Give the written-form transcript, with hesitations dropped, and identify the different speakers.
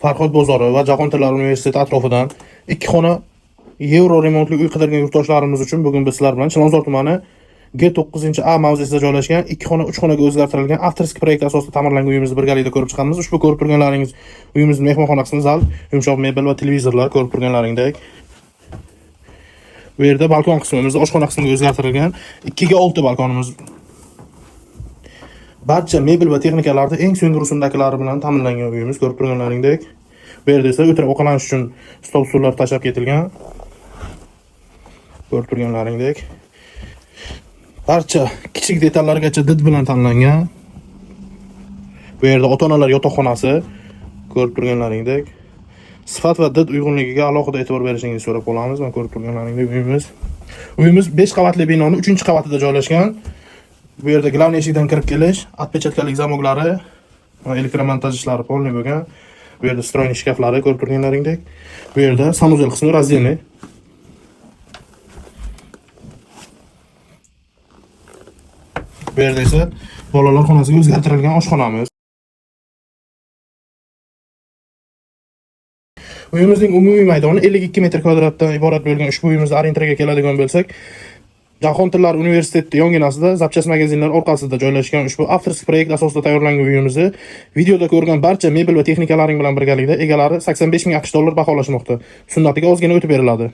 Speaker 1: Farhod bozori va Jahon tillari universiteti atrofidan 2 xona yevro remontli uy qidirgan yurtdoshlarimiz uchun bugun biz sizlar bilan Chilonzor tumani G9A mavzesida joylashgan 2 xona 3 xonaga o'zgartirilgan avtorskiy proyekt asosida ta'mirlangan uyimizni birgalikda ko'rib chiqamiz. Ushbu ko'rib turganlaringiz uyimizning mehmonxona qismi, zal, yumshoq mebel va televizorlar ko'rib turganlaringdek. Bu yerda balkon qismimiz oshxona qismiga o'zgartirilgan. 2 ga 6 balkonimiz. Barcha mebel va texnikalarda eng so'nggi rusumdagilari bilan ta'minlangan uyimiz ko'rib turganlaringdek. Bu yerda esa o'tirib ovqatlanish uchun stol stullar tashlab ketilgan. Ko'rib turganlaringdek. Barcha kichik detallargacha did bilan tanlangan. Bu yerda ota-onalar yotoqxonasi ko'rib turganlaringdek. Sifat va did uyg'unligiga alohida e'tibor berishingizni so'rab qolamiz. Mana ko'rib turganlaringdek uyimiz 5 qavatli binoning 3-qavatida joylashgan. Bu yerda glavniy eshikdan kirib kelish, отпечаткalik zamoglari va elektromontaj ishlari polniy bo'lgan. Bu yerda stroyniy shkaflari ko'rib turganlaringdek. Bu yerda sanuzel qismi razdelniy. Bu yerda esa bolalar xonasiga o'zgartirilgan oshxonamiz. Uyimizning umumiy maydoni 52 metr kvadratdan iborat bo'lgan ushbu uyimizda arendasiga keladigan bo'lsak, Jahon tillari universiteti yonginasida zapchast magazinlar orqasida joylashgan ushbu avtorskiy proyekt asosida tayyorlangan uyimizni videoda ko'rgan barcha mebel va texnikalaring bilan birgalikda egalari $85,000 baholashmoqda. Sunnatiga ozgina o'tib beriladi.